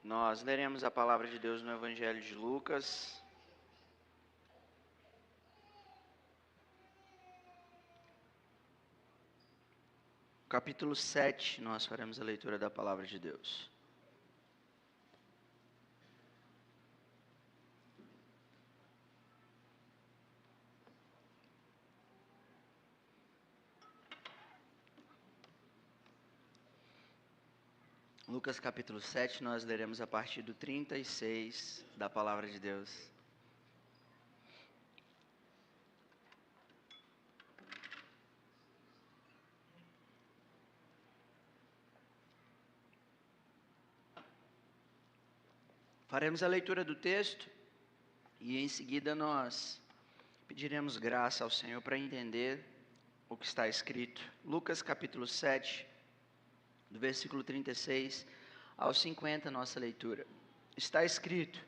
Nós leremos a palavra de Deus no Evangelho de Lucas. Capítulo 7, nós faremos a leitura da palavra de Deus. Lucas capítulo 7, nós leremos a partir do 36 da palavra de Deus. Faremos a leitura do texto e em seguida nós pediremos graça ao Senhor para entender o que está escrito. Lucas capítulo 7, do versículo 36 ao 50, nossa leitura. Está escrito: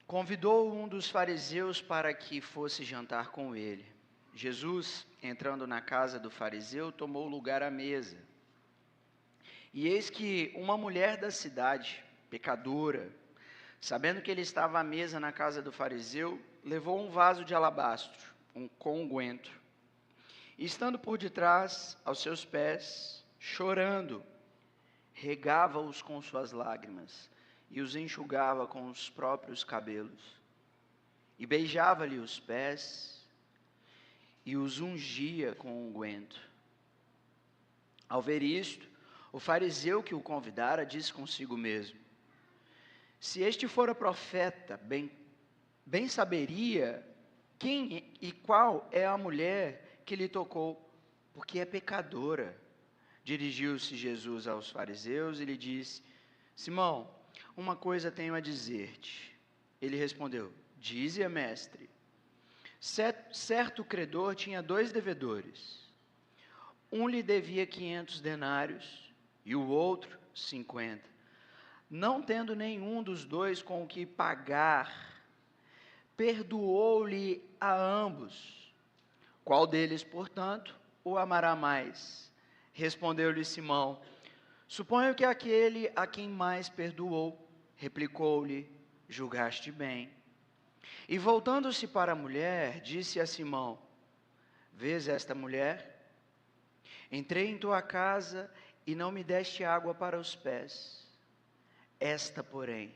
convidou um dos fariseus para que fosse jantar com ele. Jesus, entrando na casa do fariseu, tomou lugar à mesa. E eis que uma mulher da cidade, pecadora, sabendo que ele estava à mesa na casa do fariseu, levou um vaso de alabastro, com unguento. E estando por detrás, aos seus pés, chorando, regava-os com suas lágrimas e os enxugava com os próprios cabelos. E beijava-lhe os pés e os ungia com unguento. Ao ver isto, o fariseu que o convidara disse consigo mesmo: se este fora profeta, bem saberia quem e qual é a mulher que lhe tocou, porque é pecadora. Dirigiu-se Jesus aos fariseus e lhe disse: Simão, uma coisa tenho a dizer-te. Ele respondeu: dize-a, mestre. Certo credor tinha 2 devedores. Um lhe devia 500 denários e o outro 50. Não tendo nenhum dos dois com o que pagar, perdoou-lhe a ambos. Qual deles, portanto, o amará mais? Respondeu-lhe Simão: suponho que aquele a quem mais perdoou. Replicou-lhe: julgaste bem. E voltando-se para a mulher, disse a Simão: vês esta mulher? Entrei em tua casa e não me deste água para os pés. Esta, porém,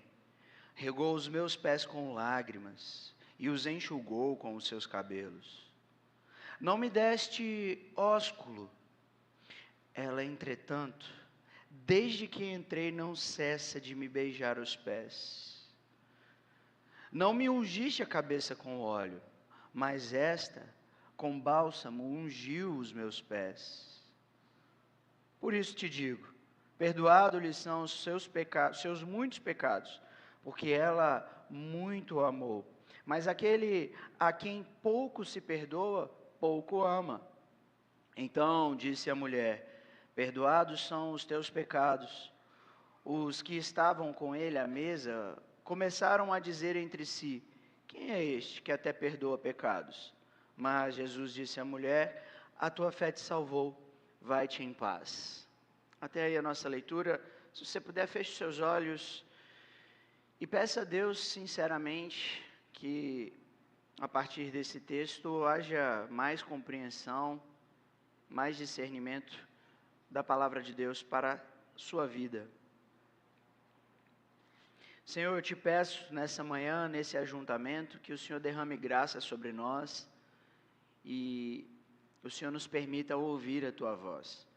regou os meus pés com lágrimas e os enxugou com os seus cabelos. Não me deste ósculo. Ela, entretanto, desde que entrei, não cessa de me beijar os pés. Não me ungiste a cabeça com óleo, mas esta, com bálsamo, ungiu os meus pés. Por isso te digo, perdoados-lhe são os seus muitos pecados, porque ela muito amou. Mas aquele a quem pouco se perdoa, pouco ama. Então disse a mulher: perdoados são os teus pecados. Os que estavam com ele à mesa começaram a dizer entre si: quem é este que até perdoa pecados? Mas Jesus disse à mulher: a tua fé te salvou, vai-te em paz. Até aí a nossa leitura. Se você puder, feche seus olhos e peça a Deus sinceramente que a partir desse texto haja mais compreensão, mais discernimento da palavra de Deus para a sua vida. Senhor, eu te peço nessa manhã, nesse ajuntamento, que o Senhor derrame graça sobre nós e o Senhor nos permita ouvir a tua voz,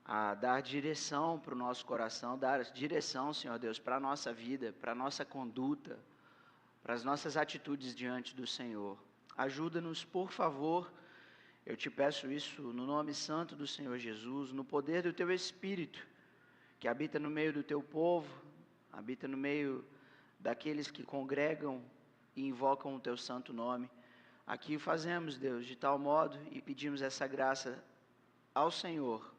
a dar direção para o nosso coração, dar direção, Senhor Deus, para a nossa vida, para a nossa conduta, para as nossas atitudes diante do Senhor. Ajuda-nos, por favor. Eu te peço isso no nome santo do Senhor Jesus, no poder do teu Espírito, que habita no meio do teu povo, habita no meio daqueles que congregam e invocam o teu santo nome. Aqui fazemos, Deus, de tal modo e pedimos essa graça ao Senhor,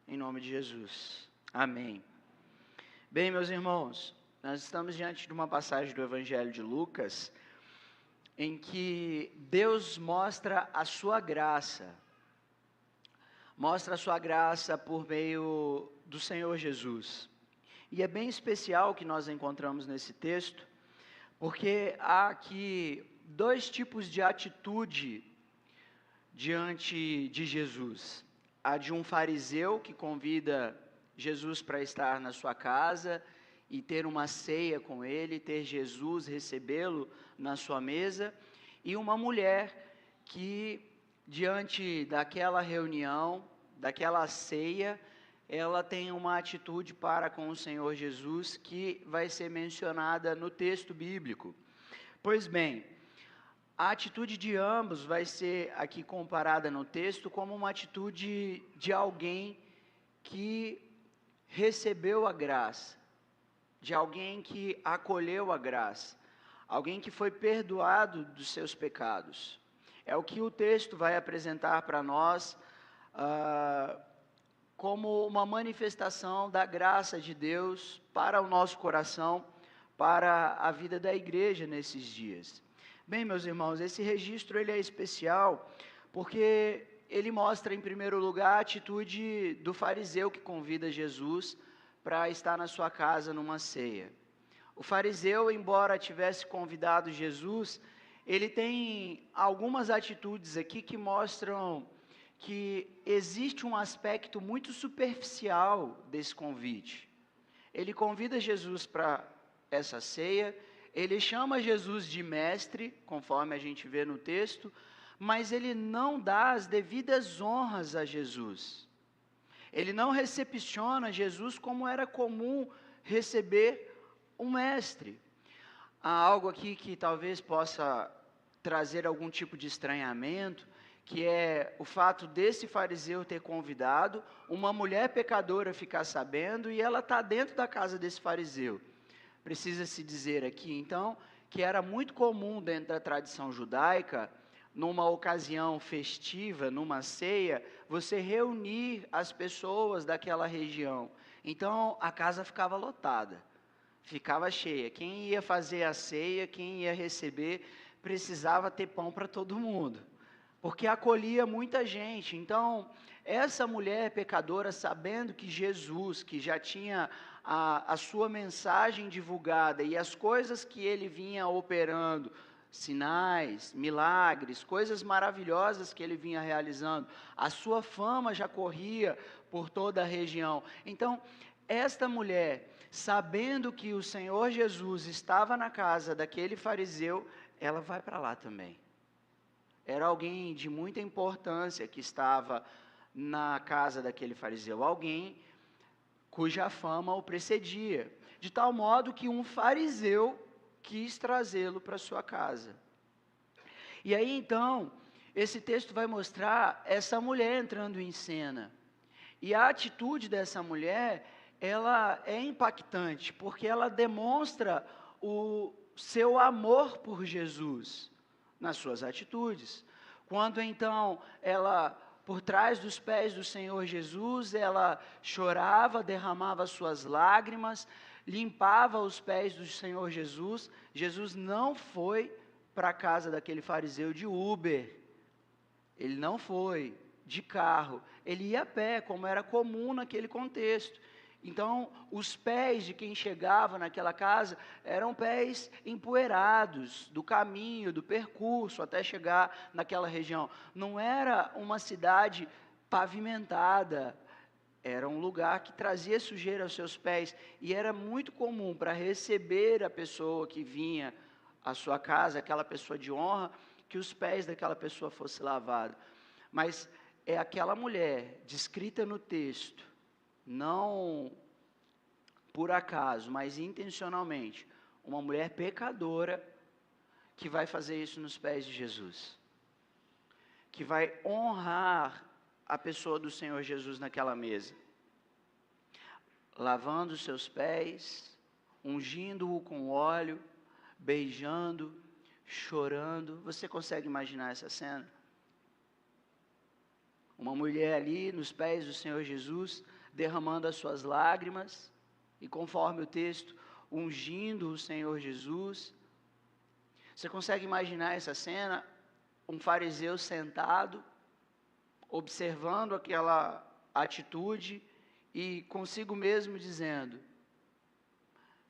em nome de Jesus. Amém. Bem, meus irmãos, nós estamos diante de uma passagem do Evangelho de Lucas, em que Deus mostra a sua graça por meio do Senhor Jesus. E é bem especial o que nós encontramos nesse texto, porque há aqui dois tipos de atitude diante de Jesus. A de um fariseu que convida Jesus para estar na sua casa e ter uma ceia com ele, ter Jesus, recebê-lo na sua mesa, e uma mulher que, diante daquela reunião, daquela ceia, ela tem uma atitude para com o Senhor Jesus que vai ser mencionada no texto bíblico. Pois bem, a atitude de ambos vai ser aqui comparada no texto como uma atitude de alguém que recebeu a graça, de alguém que acolheu a graça, alguém que foi perdoado dos seus pecados. É o que o texto vai apresentar para nós como uma manifestação da graça de Deus para o nosso coração, para a vida da igreja nesses dias. Bem, meus irmãos, esse registro ele é especial porque ele mostra, em primeiro lugar, a atitude do fariseu que convida Jesus para estar na sua casa numa ceia. O fariseu, embora tivesse convidado Jesus, ele tem algumas atitudes aqui que mostram que existe um aspecto muito superficial desse convite. Ele convida Jesus para essa ceia, ele chama Jesus de mestre, conforme a gente vê no texto, mas ele não dá as devidas honras a Jesus. Ele não recepciona Jesus como era comum receber um mestre. Há algo aqui que talvez possa trazer algum tipo de estranhamento, que é o fato desse fariseu ter convidado uma mulher pecadora ficar sabendo e ela está dentro da casa desse fariseu. Precisa-se dizer aqui, então, que era muito comum dentro da tradição judaica, numa ocasião festiva, numa ceia, você reunir as pessoas daquela região. Então, a casa ficava lotada, ficava cheia. Quem ia fazer a ceia, quem ia receber, precisava ter pão para todo mundo, porque acolhia muita gente. Então, essa mulher pecadora, sabendo que Jesus, que já tinha a sua mensagem divulgada e as coisas que ele vinha operando, sinais, milagres, coisas maravilhosas que ele vinha realizando, a sua fama já corria por toda a região. Então, esta mulher, sabendo que o Senhor Jesus estava na casa daquele fariseu, ela vai para lá também. Era alguém de muita importância que estava na casa daquele fariseu, alguém cuja fama o precedia, de tal modo que um fariseu quis trazê-lo para sua casa. E aí então, esse texto vai mostrar essa mulher entrando em cena. E a atitude dessa mulher, ela é impactante, porque ela demonstra o seu amor por Jesus nas suas atitudes. Quando então ela, por trás dos pés do Senhor Jesus, ela chorava, derramava suas lágrimas, limpava os pés do Senhor Jesus. Jesus não foi para a casa daquele fariseu de Uber, ele não foi de carro, ele ia a pé, como era comum naquele contexto. Então, os pés de quem chegava naquela casa eram pés empoeirados do caminho, do percurso até chegar naquela região. Não era uma cidade pavimentada, era um lugar que trazia sujeira aos seus pés. E era muito comum para receber a pessoa que vinha à sua casa, aquela pessoa de honra, que os pés daquela pessoa fossem lavados. Mas é aquela mulher descrita no texto, não por acaso, mas intencionalmente, uma mulher pecadora que vai fazer isso nos pés de Jesus, que vai honrar a pessoa do Senhor Jesus naquela mesa, lavando os seus pés, ungindo-o com óleo, beijando, chorando. Você consegue imaginar essa cena? Uma mulher ali nos pés do Senhor Jesus, derramando as suas lágrimas, e conforme o texto, ungindo o Senhor Jesus. Você consegue imaginar essa cena? Um fariseu sentado, observando aquela atitude, e consigo mesmo dizendo: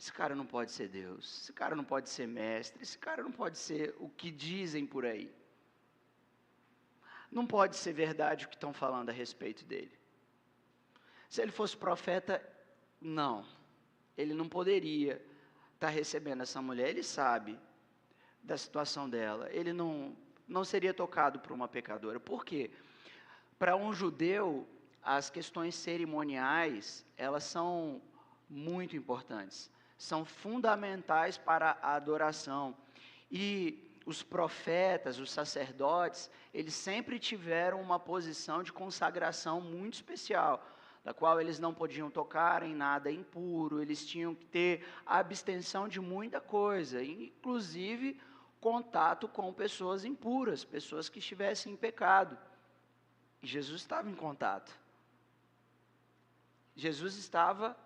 esse cara não pode ser Deus, esse cara não pode ser mestre, esse cara não pode ser o que dizem por aí. Não pode ser verdade o que estão falando a respeito dele. Se ele fosse profeta, não. Ele não poderia estar recebendo essa mulher. Ele sabe da situação dela. Ele não seria tocado por uma pecadora. Por quê? Para um judeu, as questões cerimoniais, elas são muito importantes. São fundamentais para a adoração. E os profetas, os sacerdotes, eles sempre tiveram uma posição de consagração muito especial, da qual eles não podiam tocar em nada impuro, eles tinham que ter abstenção de muita coisa, inclusive contato com pessoas impuras, pessoas que estivessem em pecado. E Jesus estava em contato. Jesus estava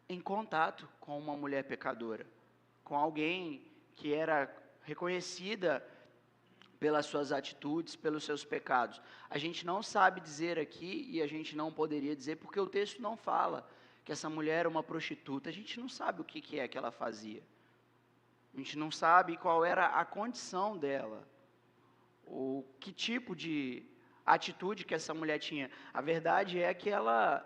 em contato com uma mulher pecadora, com alguém que era reconhecida pelas suas atitudes, pelos seus pecados. A gente não sabe dizer aqui, e a gente não poderia dizer, porque o texto não fala que essa mulher era uma prostituta. A gente não sabe o que é que ela fazia. A gente não sabe qual era a condição dela, ou que tipo de atitude que essa mulher tinha. A verdade é que ela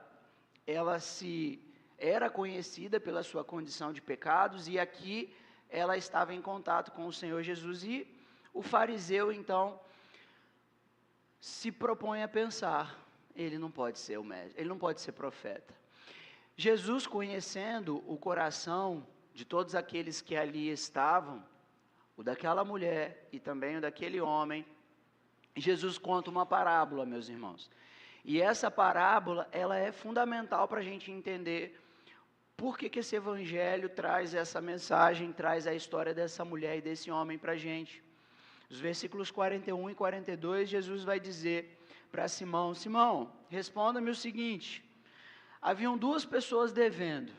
era conhecida pela sua condição de pecados, e aqui ela estava em contato com o Senhor Jesus, e o fariseu, então, se propõe a pensar, ele não pode ser o mestre, ele não pode ser profeta. Jesus, conhecendo o coração de todos aqueles que ali estavam, o daquela mulher e também o daquele homem, Jesus conta uma parábola, meus irmãos. E essa parábola, ela é fundamental para a gente entender por que esse evangelho traz essa mensagem, traz a história dessa mulher e desse homem para a gente. Os versículos 41 e 42, Jesus vai dizer para Simão: Simão, responda-me o seguinte: haviam duas pessoas devendo.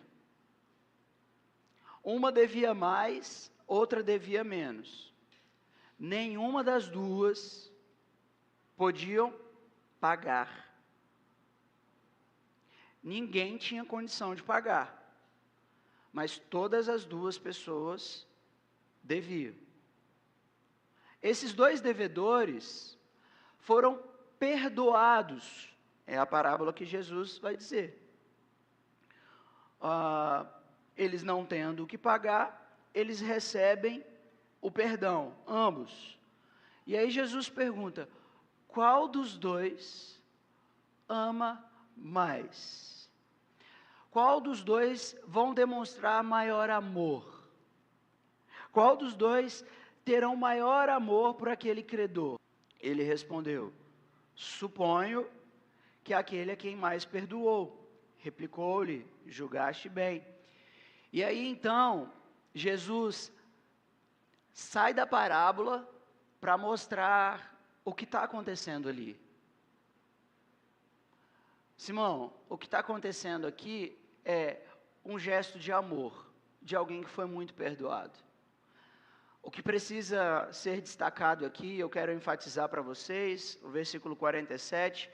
Uma devia mais, outra devia menos. Nenhuma das duas podiam pagar. Ninguém tinha condição de pagar. Mas todas as duas pessoas deviam. Esses dois devedores foram perdoados. É a parábola que Jesus vai dizer. Eles não tendo o que pagar, eles recebem o perdão, ambos. E aí Jesus pergunta: qual dos dois ama mais? Qual dos dois vão demonstrar maior amor? Qual dos dois terão maior amor por aquele credor? Ele respondeu: suponho que aquele a quem mais perdoou. Replicou-lhe: julgaste bem. E aí então, Jesus sai da parábola para mostrar o que está acontecendo ali. Simão, o que está acontecendo aqui é um gesto de amor, de alguém que foi muito perdoado. O que precisa ser destacado aqui, eu quero enfatizar para vocês, o versículo 47,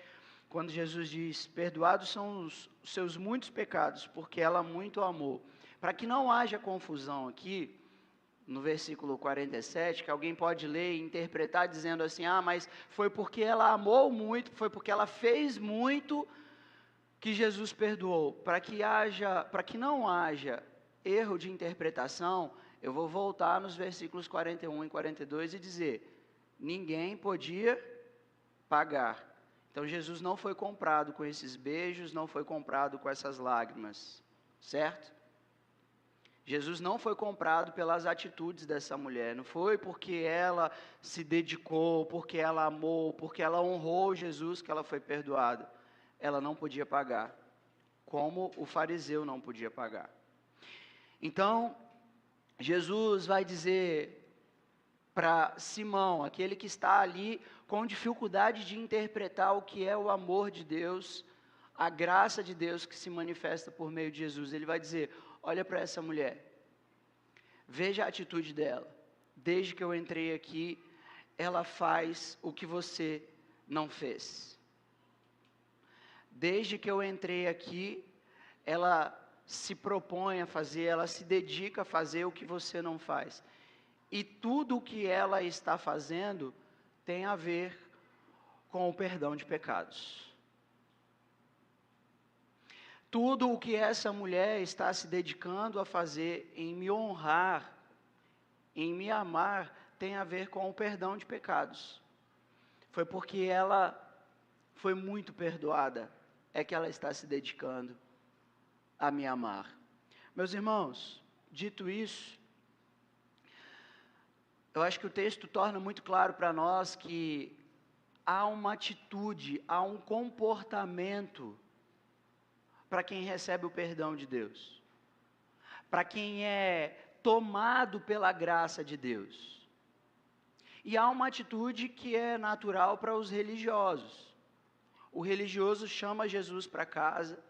quando Jesus diz: perdoados são os seus muitos pecados, porque ela muito amou. Para que não haja confusão aqui, no versículo 47, que alguém pode ler e interpretar dizendo assim: mas foi porque ela amou muito, foi porque ela fez muito que Jesus perdoou. Para que não haja erro de interpretação, eu vou voltar nos versículos 41 e 42 e dizer: ninguém podia pagar. Então Jesus não foi comprado com esses beijos, não foi comprado com essas lágrimas, certo? Jesus não foi comprado pelas atitudes dessa mulher, não foi porque ela se dedicou, porque ela amou, porque ela honrou Jesus que ela foi perdoada. Ela não podia pagar, como o fariseu não podia pagar. Então, Jesus vai dizer para Simão, aquele que está ali com dificuldade de interpretar o que é o amor de Deus, a graça de Deus que se manifesta por meio de Jesus, ele vai dizer: olha para essa mulher, veja a atitude dela. Desde que eu entrei aqui, ela faz o que você não fez. Desde que eu entrei aqui, ela se propõe a fazer, ela se dedica a fazer o que você não faz. E tudo o que ela está fazendo tem a ver com o perdão de pecados. Tudo o que essa mulher está se dedicando a fazer em me honrar, em me amar, tem a ver com o perdão de pecados. Foi porque ela foi muito perdoada, é que ela está se dedicando a me amar. Meus irmãos, dito isso, eu acho que o texto torna muito claro para nós que há uma atitude, há um comportamento para quem recebe o perdão de Deus, para quem é tomado pela graça de Deus. E há uma atitude que é natural para os religiosos. O religioso chama Jesus para casa,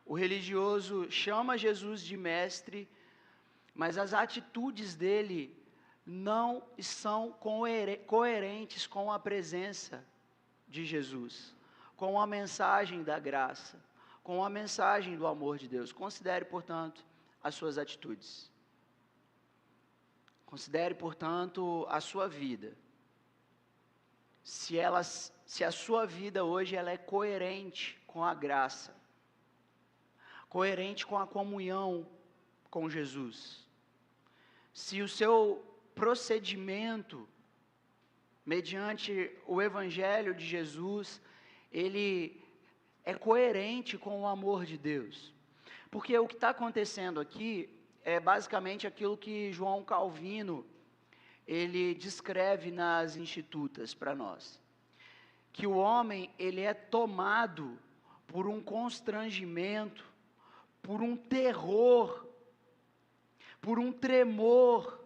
o religioso chama Jesus de mestre, mas as atitudes dele não são coerentes com a presença de Jesus, com a mensagem da graça, com a mensagem do amor de Deus. Considere, portanto, as suas atitudes. Considere, portanto, a sua vida. Se a sua vida hoje ela é coerente com a graça, coerente com a comunhão com Jesus. Se o seu procedimento, mediante o Evangelho de Jesus, ele é coerente com o amor de Deus. Porque o que está acontecendo aqui é basicamente aquilo que João Calvino, ele descreve nas Institutas para nós. Que o homem, ele é tomado por um constrangimento, por um terror, por um tremor,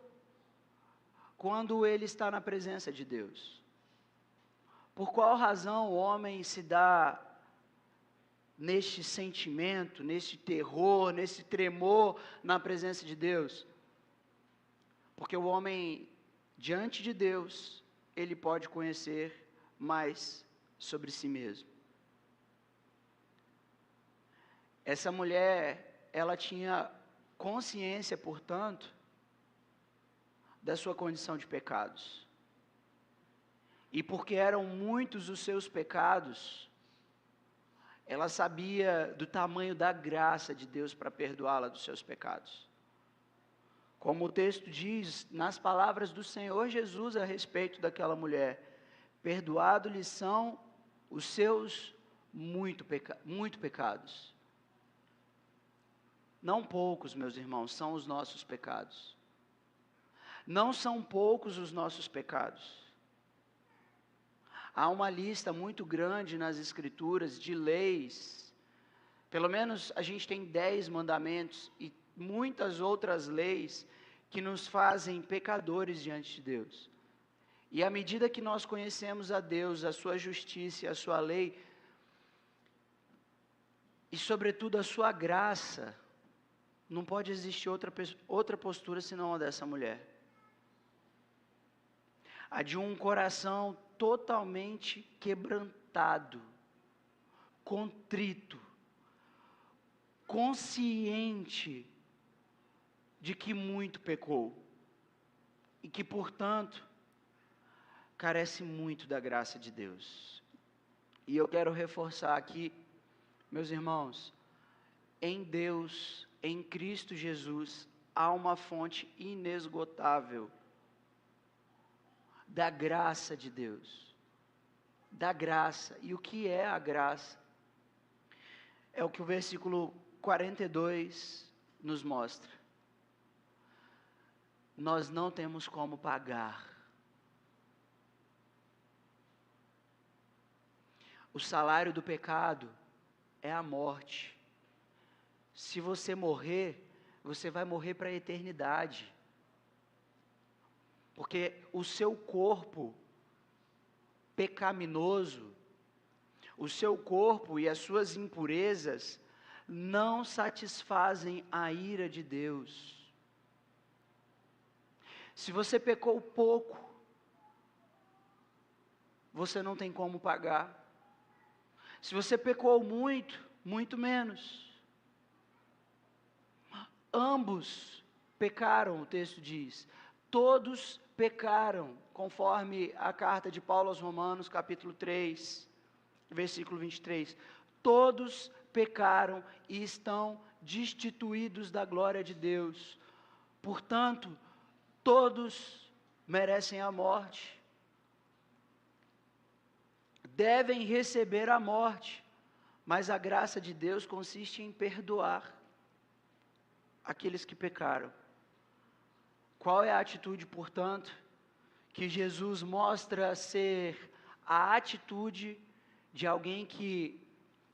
quando ele está na presença de Deus. Por qual razão o homem se dá neste sentimento, neste terror, nesse tremor na presença de Deus? Porque o homem, diante de Deus, ele pode conhecer mais sobre si mesmo. Essa mulher, ela tinha consciência, portanto, da sua condição de pecados. E porque eram muitos os seus pecados, ela sabia do tamanho da graça de Deus para perdoá-la dos seus pecados. Como o texto diz, nas palavras do Senhor Jesus a respeito daquela mulher, perdoado-lhes são os seus muito pecados. Não poucos, meus irmãos, são os nossos pecados. Não são poucos os nossos pecados. Há uma lista muito grande nas Escrituras de leis. Pelo menos a gente tem 10 mandamentos e muitas outras leis que nos fazem pecadores diante de Deus. E à medida que nós conhecemos a Deus, a sua justiça e a sua lei, e sobretudo a sua graça, não pode existir outra postura senão a dessa mulher. A de um coração totalmente quebrantado, contrito, consciente de que muito pecou e que, portanto, carece muito da graça de Deus. E eu quero reforçar aqui, meus irmãos, em Deus, em Cristo Jesus, há uma fonte inesgotável da graça de Deus. Da graça. E o que é a graça? É o que o versículo 42 nos mostra. Nós não temos como pagar. O salário do pecado é a morte. Se você morrer, você vai morrer para a eternidade. Porque o seu corpo pecaminoso, o seu corpo e as suas impurezas não satisfazem a ira de Deus. Se você pecou pouco, você não tem como pagar. Se você pecou muito, muito menos. ambos pecaram, o texto diz. Todos pecaram, conforme a carta de Paulo aos Romanos, capítulo 3, versículo 23. Todos pecaram e estão destituídos da glória de Deus. Portanto, todos merecem a morte. Devem receber a morte, mas a graça de Deus consiste em perdoar aqueles que pecaram. Qual é a atitude, portanto, que Jesus mostra ser a atitude de alguém que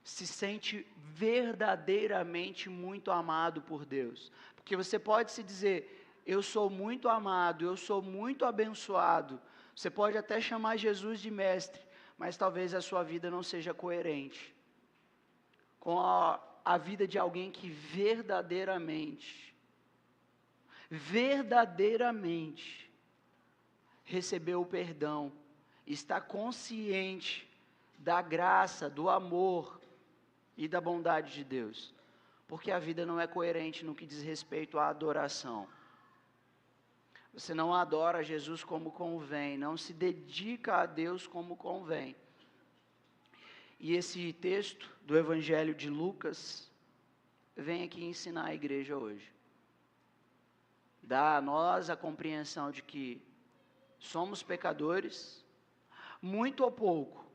se sente verdadeiramente muito amado por Deus? Porque você pode se dizer, eu sou muito amado, eu sou muito abençoado. Você pode até chamar Jesus de mestre, mas talvez a sua vida não seja coerente com a vida de alguém que verdadeiramente recebeu o perdão, está consciente da graça, do amor e da bondade de Deus. Porque a vida não é coerente no que diz respeito à adoração. Você não adora Jesus como convém, não se dedica a Deus como convém. E esse texto do Evangelho de Lucas vem aqui ensinar a igreja hoje. Dá a nós a compreensão de que somos pecadores, muito ou pouco,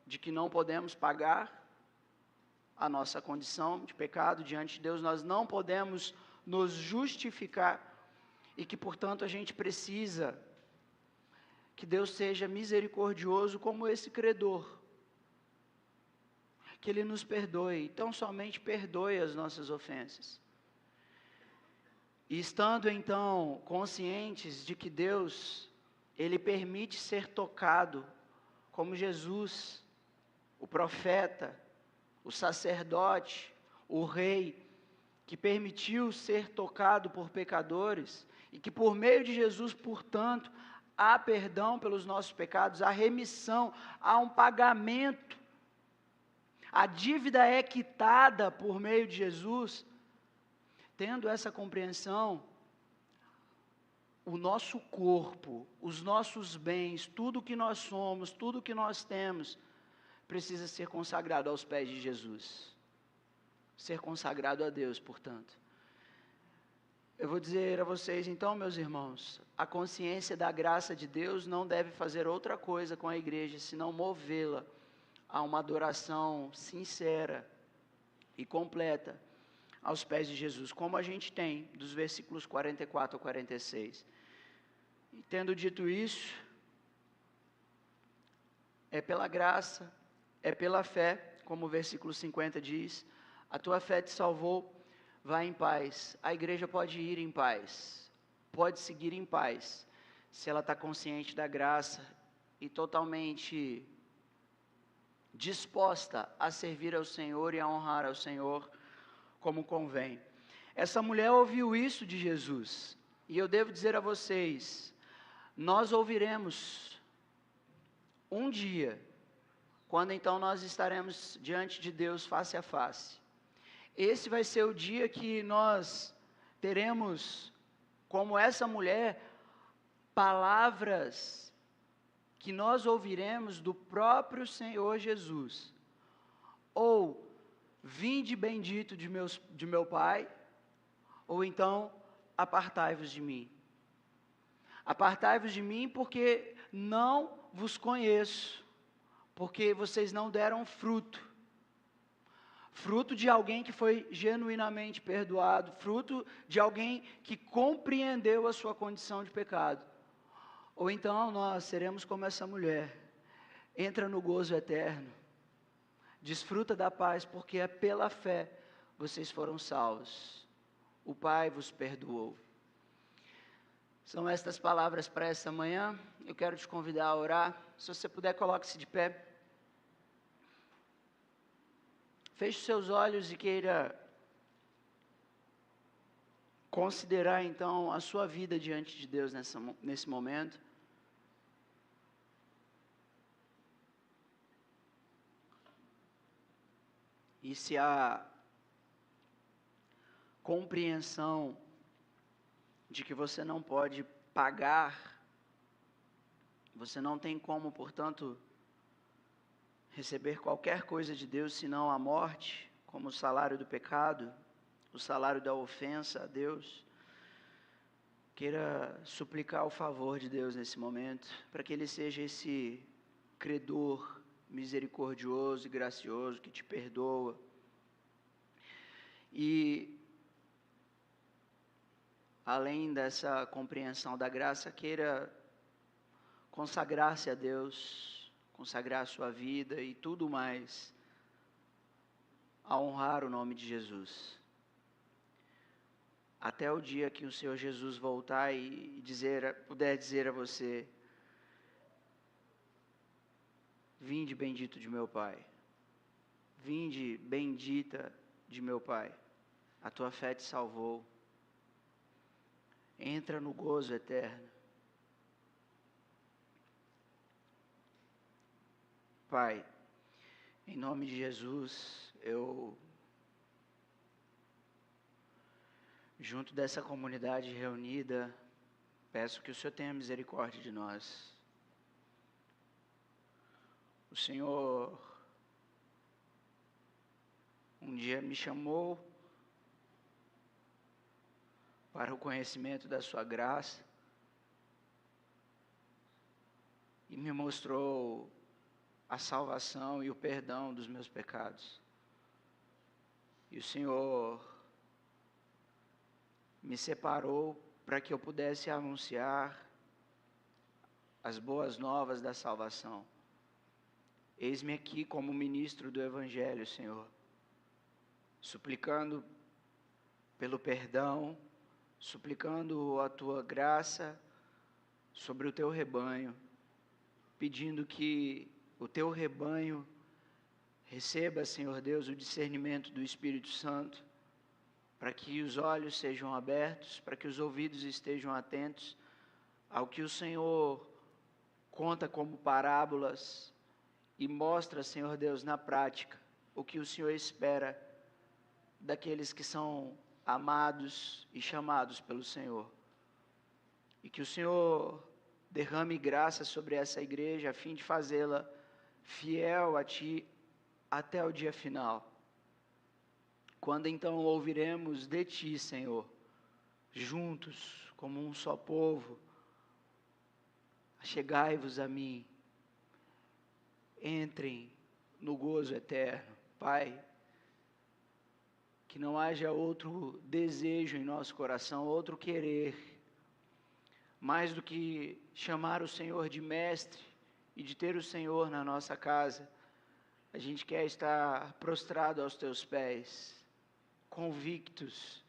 de que não podemos pagar a nossa condição de pecado diante de Deus, nós não podemos nos justificar e que, portanto, a gente precisa que Deus seja misericordioso como esse credor, que Ele nos perdoe, tão somente perdoe as nossas ofensas. E estando então conscientes de que Deus, Ele permite ser tocado, como Jesus, o profeta, o sacerdote, o rei, que permitiu ser tocado por pecadores, e que por meio de Jesus, portanto, há perdão pelos nossos pecados, há remissão, há um pagamento, a dívida é quitada por meio de Jesus. Tendo essa compreensão, o nosso corpo, os nossos bens, tudo que nós somos, tudo que nós temos, precisa ser consagrado aos pés de Jesus. Ser consagrado a Deus, portanto. Eu vou dizer a vocês, então, meus irmãos, a consciência da graça de Deus não deve fazer outra coisa com a igreja, senão movê-la a uma adoração sincera e completa aos pés de Jesus, como a gente tem dos versículos 44 a 46. E tendo dito isso, é pela graça, é pela fé, como o versículo 50 diz, a tua fé te salvou, vai em paz. A igreja pode ir em paz, pode seguir em paz, se ela está consciente da graça e totalmente disposta a servir ao Senhor e a honrar ao Senhor como convém. Essa mulher ouviu isso de Jesus, e eu devo dizer a vocês, nós ouviremos um dia, quando então nós estaremos diante de Deus face a face. Esse vai ser o dia que nós teremos, como essa mulher, palavras que nós ouviremos do próprio Senhor Jesus. Ou, vinde bendito de meu Pai, ou então, apartai-vos de mim. Apartai-vos de mim porque não vos conheço, porque vocês não deram fruto. Fruto de alguém que foi genuinamente perdoado, fruto de alguém que compreendeu a sua condição de pecado. Ou então nós seremos como essa mulher, entra no gozo eterno, desfruta da paz, porque é pela fé vocês foram salvos. O Pai vos perdoou. São estas palavras para esta manhã. Eu quero te convidar a orar. Se você puder, coloque-se de pé. Feche os seus olhos e queira considerar então a sua vida diante de Deus nesse momento. E se há compreensão de que você não pode pagar, você não tem como, portanto, receber qualquer coisa de Deus senão a morte, como o salário do pecado, o salário da ofensa a Deus. Queira suplicar o favor de Deus nesse momento, para que Ele seja esse credor misericordioso e gracioso que te perdoa. E, além dessa compreensão da graça, queira consagrar-se a Deus, consagrar a sua vida e tudo mais a honrar o nome de Jesus. Até o dia que o Senhor Jesus voltar e puder dizer a você: vinde bendito de meu Pai, vinde bendita de meu Pai, a tua fé te salvou, entra no gozo eterno. Pai, em nome de Jesus, eu, junto dessa comunidade reunida, peço que o Senhor tenha misericórdia de nós. O Senhor um dia me chamou para o conhecimento da sua graça e me mostrou a salvação e o perdão dos meus pecados. E o Senhor me separou para que eu pudesse anunciar as boas novas da salvação. Eis-me aqui como ministro do Evangelho, Senhor, suplicando pelo perdão, suplicando a tua graça sobre o teu rebanho, pedindo que o teu rebanho receba, Senhor Deus, o discernimento do Espírito Santo, para que os olhos sejam abertos, para que os ouvidos estejam atentos ao que o Senhor conta como parábolas e mostra, Senhor Deus, na prática, o que o Senhor espera daqueles que são amados e chamados pelo Senhor. E que o Senhor derrame graça sobre essa igreja a fim de fazê-la fiel a Ti até o dia final. Quando então ouviremos de Ti, Senhor, juntos, como um só povo, chegai-vos a mim, entrem no gozo eterno. Pai, que não haja outro desejo em nosso coração, outro querer, mais do que chamar o Senhor de mestre e de ter o Senhor na nossa casa. A gente quer estar prostrado aos teus pés, convictos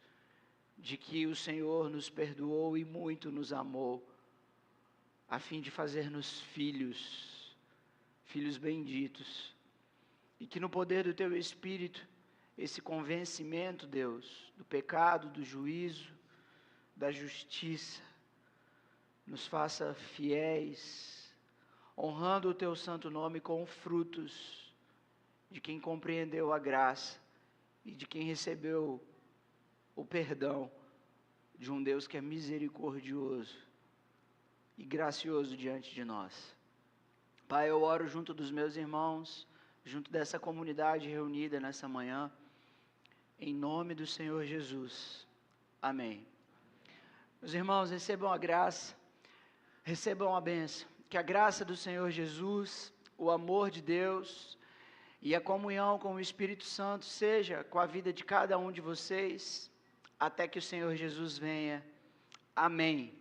de que o Senhor nos perdoou e muito nos amou, a fim de fazer-nos filhos benditos, e que no poder do teu Espírito, esse convencimento, Deus, do pecado, do juízo, da justiça, nos faça fiéis, honrando o teu santo nome com frutos de quem compreendeu a graça e de quem recebeu o perdão de um Deus que é misericordioso e gracioso diante de nós. Pai, eu oro junto dos meus irmãos, junto dessa comunidade reunida nessa manhã, em nome do Senhor Jesus. Amém. Meus irmãos, recebam a graça, recebam a bênção. Que a graça do Senhor Jesus, o amor de Deus e a comunhão com o Espírito Santo seja com a vida de cada um de vocês, até que o Senhor Jesus venha. Amém.